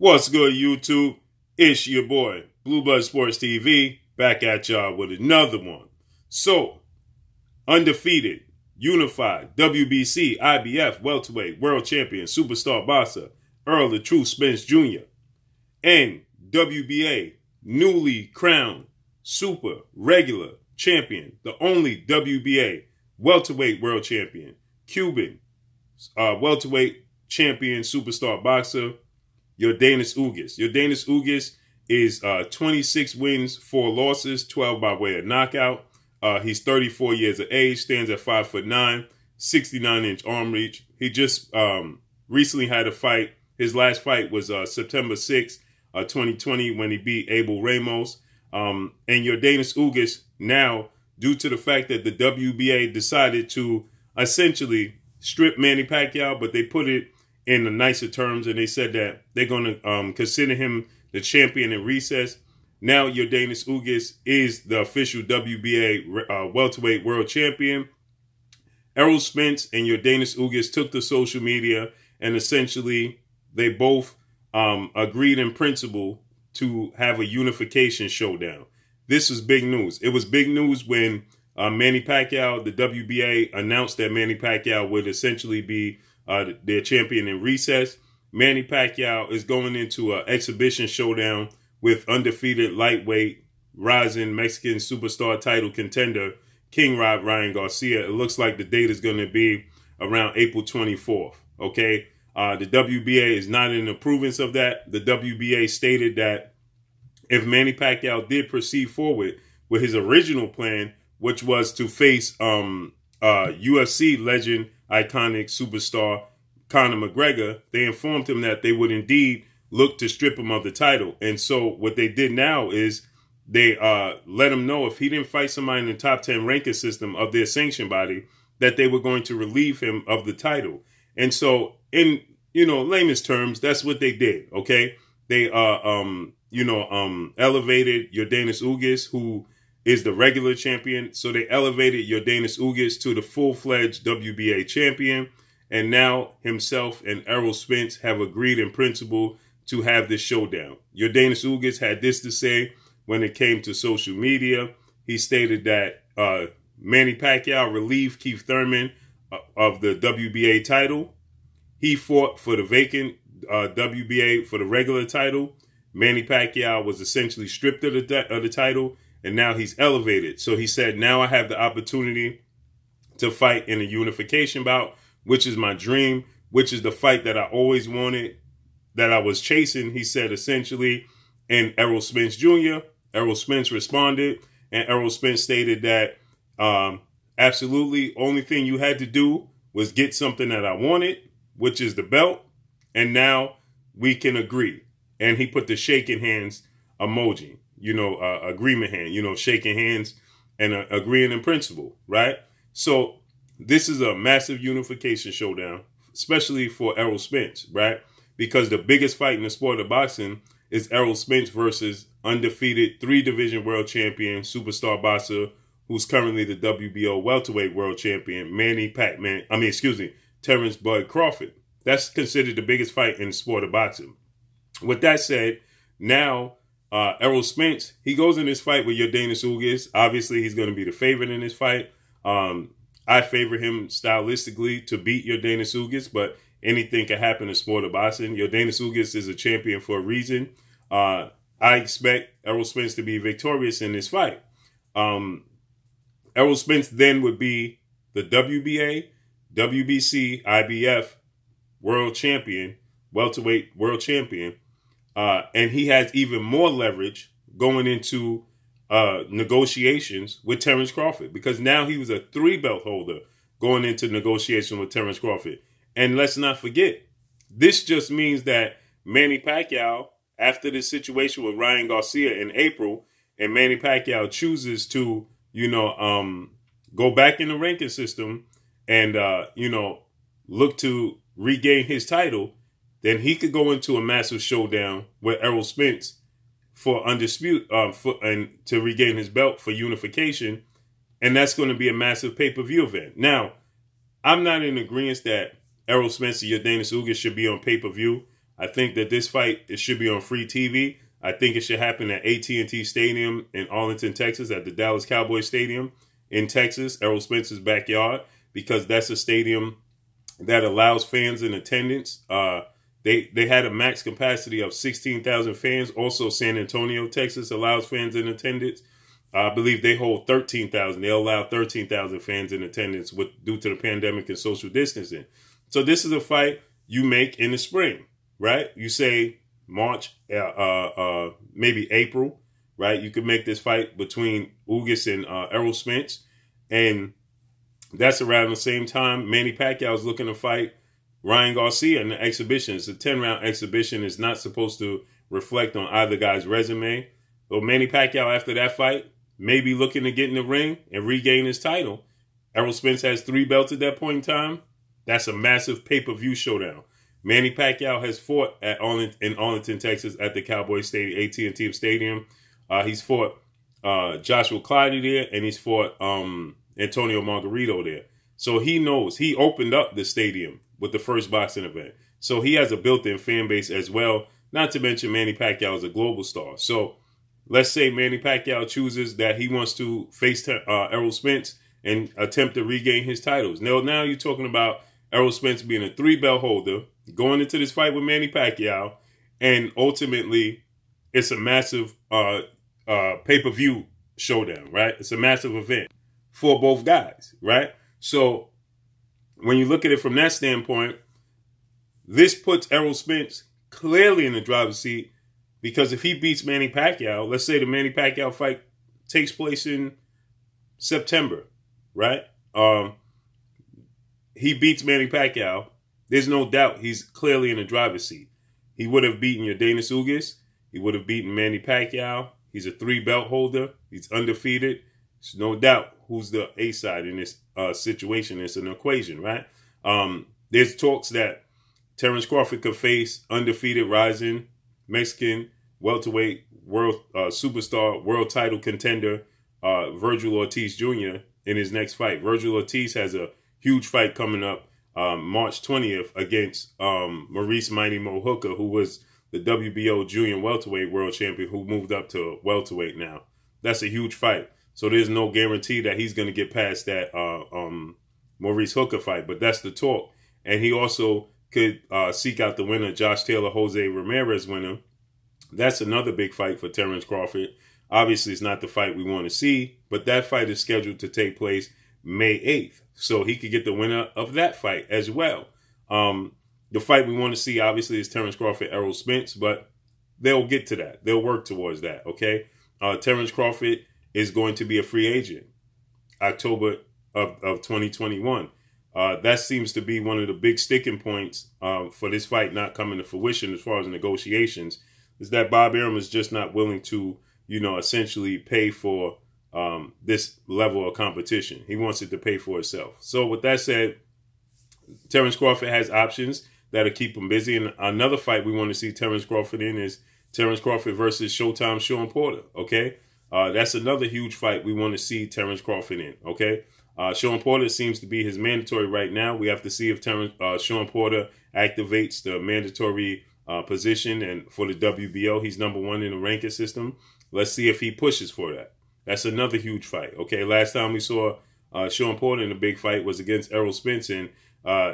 What's good, YouTube? It's your boy, Blue Blood Sports TV, back at y'all with another one. So, undefeated, unified, WBC, IBF, welterweight, world champion, superstar boxer, Errol Spence Jr., and WBA, newly crowned super regular champion, the only WBA welterweight world champion, Cuban welterweight champion, superstar boxer, Yordenis Ugas. Yordenis Ugas is 26 wins, 4 losses, 12 by way of knockout. He's 34 years of age, stands at 5'9", 69-inch arm reach. He just recently had a fight. His last fight was September 6, 2020, when he beat Abel Ramos. And Yordenis Ugas now, due to the fact that the WBA decided to essentially strip Manny Pacquiao, but they put it in the nicer terms, and they said that they're going to consider him the champion in recess. Now Yordenis Ugas is the official WBA welterweight world champion. Errol Spence and Yordenis Ugas took to social media, and essentially they both agreed in principle to have a unification showdown. This was big news. It was big news when Manny Pacquiao, the WBA, announced that Manny Pacquiao would essentially be their champion in recess. Manny Pacquiao is going into an exhibition showdown with undefeated lightweight rising Mexican superstar title contender King Ryan Garcia. It looks like the date is going to be around April 24th. Okay, the WBA is not in approvance of that. The WBA stated that if Manny Pacquiao did proceed forward with his original plan, which was to face UFC legend, iconic superstar Conor McGregor, they informed him that they would indeed look to strip him of the title. And so what they did now is they let him know if he didn't fight somebody in the top 10 ranking system of their sanction body, that they were going to relieve him of the title. And so in, layman's terms, that's what they did. Okay. They, elevated Yordenis Ugas, who is the regular champion. So they elevated Yordenis Ugas to the full-fledged WBA champion. And now himself and Errol Spence have agreed in principle to have this showdown. Yordenis Ugas had this to say when it came to social media. He stated that Manny Pacquiao relieved Keith Thurman of the WBA title. He fought for the vacant WBA for the regular title. Manny Pacquiao was essentially stripped of the title, and now he's elevated. So he said, now I have the opportunity to fight in a unification bout, which is my dream, which is the fight that I always wanted, that I was chasing. He said essentially, and Errol Spence Jr., Errol Spence responded, and Errol Spence stated that absolutely, only thing you had to do was get something that I wanted, which is the belt, and now we can agree. And he put the shaking hands emoji, agreement hand, shaking hands and agreeing in principle, right? So this is a massive unification showdown, especially for Errol Spence, right? Because the biggest fight in the sport of boxing is Errol Spence versus undefeated 3-division world champion, superstar boxer, who's currently the WBO welterweight world champion, Terrence Bud Crawford. That's considered the biggest fight in the sport of boxing. With that said, now Errol Spence, he goes in this fight with Yordenis Ugas. Obviously, he's going to be the favorite in this fight. I favor him stylistically to beat Yordenis Ugas, but anything can happen in the sport of boxing. Yordenis Ugas is a champion for a reason. I expect Errol Spence to be victorious in this fight. Errol Spence then would be the WBA, WBC, IBF world champion, welterweight world champion. And he has even more leverage going into negotiations with Terrence Crawford, because now he was a 3-belt holder going into negotiation with Terrence Crawford. And let's not forget, this just means that Manny Pacquiao, after this situation with Ryan Garcia in April, and Manny Pacquiao chooses to, go back in the ranking system and, look to regain his title, then he could go into a massive showdown with Errol Spence for and to regain his belt for unification. And that's going to be a massive pay-per-view event. Now, I'm not in agreement that Errol Spence and Yordenis Ugas should be on pay-per-view. I think that this fight, it should be on free TV. I think it should happen at AT&T Stadium in Arlington, Texas, at the Dallas Cowboys Stadium in Texas, Errol Spence's backyard, because that's a stadium that allows fans in attendance. They had a max capacity of 16,000 fans. Also, San Antonio, Texas allows fans in attendance. I believe they hold 13,000. They allow 13,000 fans in attendance due to the pandemic and social distancing. So this is a fight you make in the spring, right? You say March, maybe April, right? You could make this fight between Ugas and Errol Spence. And that's around the same time Manny Pacquiao is looking to fight Ryan Garcia in the exhibition. It's a 10-round exhibition. It's not supposed to reflect on either guy's resume. So Manny Pacquiao, after that fight, may be looking to get in the ring and regain his title. Errol Spence has 3 belts at that point in time. That's a massive pay-per-view showdown. Manny Pacquiao has fought in Arlington, Texas, at the Cowboys Stadium, AT&T Stadium. He's fought Joshua Clyde there, and he's fought Antonio Margarito there. So he knows. He opened up the stadium with the first boxing event. So he has a built-in fan base as well. Not to mention Manny Pacquiao is a global star. So let's say Manny Pacquiao chooses that he wants to face Errol Spence and attempt to regain his titles. Now you're talking about Errol Spence being a 3-belt holder, going into this fight with Manny Pacquiao, and ultimately it's a massive pay-per-view showdown, right? It's a massive event for both guys, right? So when you look at it from that standpoint, this puts Errol Spence clearly in the driver's seat, because if he beats Manny Pacquiao, let's say the Manny Pacquiao fight takes place in September, right? He beats Manny Pacquiao. There's no doubt he's clearly in the driver's seat. He would have beaten Yordenis Ugas. He would have beaten Manny Pacquiao. He's a 3-belt holder. He's undefeated. There's no doubt who's the A side in this situation. It's an equation, right? There's talks that Terrence Crawford could face undefeated rising Mexican welterweight world superstar, world title contender Vergil Ortiz Jr. in his next fight. Vergil Ortiz has a huge fight coming up March 20th against Maurice Mighty Mo Hooker, who was the WBO junior welterweight world champion, who moved up to welterweight now. That's a huge fight. So there's no guarantee that he's going to get past that Maurice Hooker fight, but that's the talk. And he also could seek out the winner, Josh Taylor, Jose Ramirez winner. That's another big fight for Terrence Crawford. Obviously, it's not the fight we want to see, but that fight is scheduled to take place May 8th. So he could get the winner of that fight as well. The fight we want to see, obviously, is Terrence Crawford, Errol Spence, but they'll get to that. They'll work towards that, okay? Terrence Crawford is going to be a free agent October of 2021. That seems to be one of the big sticking points for this fight not coming to fruition as far as negotiations, is that Bob Arum is just not willing to, essentially pay for this level of competition. He wants it to pay for itself. So with that said, Terrence Crawford has options that'll keep him busy. And another fight we want to see Terrence Crawford in is Terrence Crawford versus Showtime's Sean Porter, okay? That's another huge fight we want to see Terrence Crawford in, okay? Sean Porter seems to be his mandatory right now. We have to see if Sean Porter activates the mandatory position, and for the WBO, he's #1 in the ranking system. Let's see if he pushes for that. That's another huge fight, okay? Last time we saw Sean Porter in a big fight was against Errol Spence, and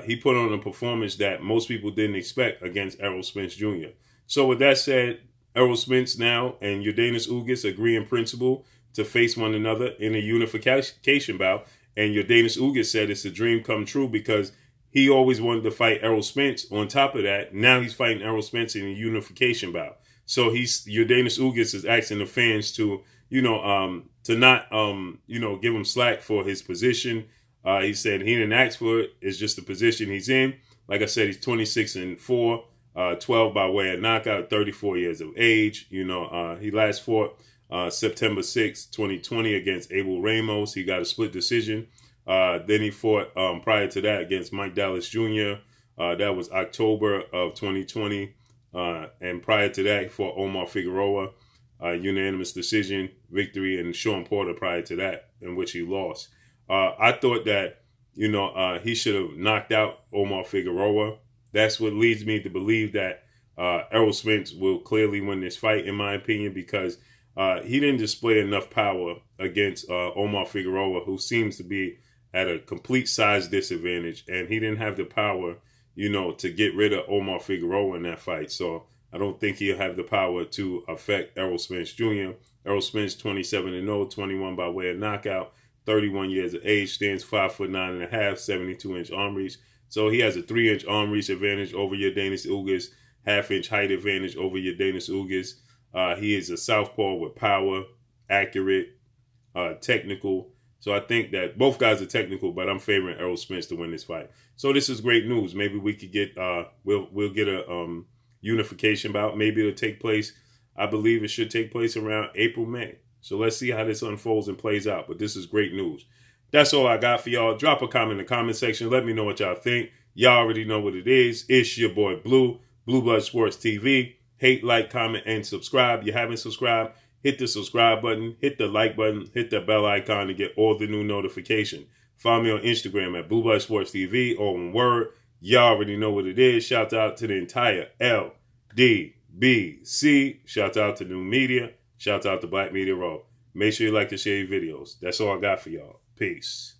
he put on a performance that most people didn't expect against Errol Spence Jr. So with that said, Errol Spence now and Yordenis Ugas agree in principle to face one another in a unification bout. And Yordenis Ugas said it's a dream come true because he always wanted to fight Errol Spence. On top of that, now he's fighting Errol Spence in a unification bout. So Yordenis Ugas is asking the fans to, to not, give him slack for his position. He said he didn't ask for it. It's just the position he's in. Like I said, he's 26-4, 12 by way of knockout, 34 years of age. He last fought September 6, 2020 against Abel Ramos. He got a split decision. Then he fought prior to that against Mike Dallas Jr. That was October of 2020. And prior to that, he fought Omar Figueroa, unanimous decision victory, and Sean Porter prior to that, in which he lost. I thought that, he should have knocked out Omar Figueroa. That's what leads me to believe that Errol Spence will clearly win this fight, in my opinion, because he didn't display enough power against Omar Figueroa, who seems to be at a complete size disadvantage, and he didn't have the power, you know, to get rid of Omar Figueroa in that fight. So I don't think he'll have the power to affect Errol Spence Jr. Errol Spence, 27-0, 21 by way of knockout, 31 years of age, stands 5'9.5", 72-inch arm reach. So he has a 3-inch arm reach advantage over Yordenis Ugas, half-inch height advantage over Yordenis Ugas. He is a southpaw with power, accurate, technical. So I think that both guys are technical, but I'm favoring Errol Spence to win this fight. So this is great news. Maybe we could get we'll get a unification bout. Maybe it'll take place. I believe it should take place around April, May. So let's see how this unfolds and plays out. But this is great news. That's all I got for y'all. Drop a comment in the comment section. Let me know what y'all think. Y'all already know what it is. It's your boy Blue, Blue Blood Sports TV. Hate, like, comment, and subscribe. You haven't subscribed, hit the subscribe button, hit the like button, hit the bell icon to get all the new notification. Follow me on Instagram at Blue Blood Sports TV, all one word. Y'all already know what it is. Shout out to the entire LDBC. Shout out to New Media. Shout out to Black Media Raw. Make sure you like and share your videos. That's all I got for y'all. Peace.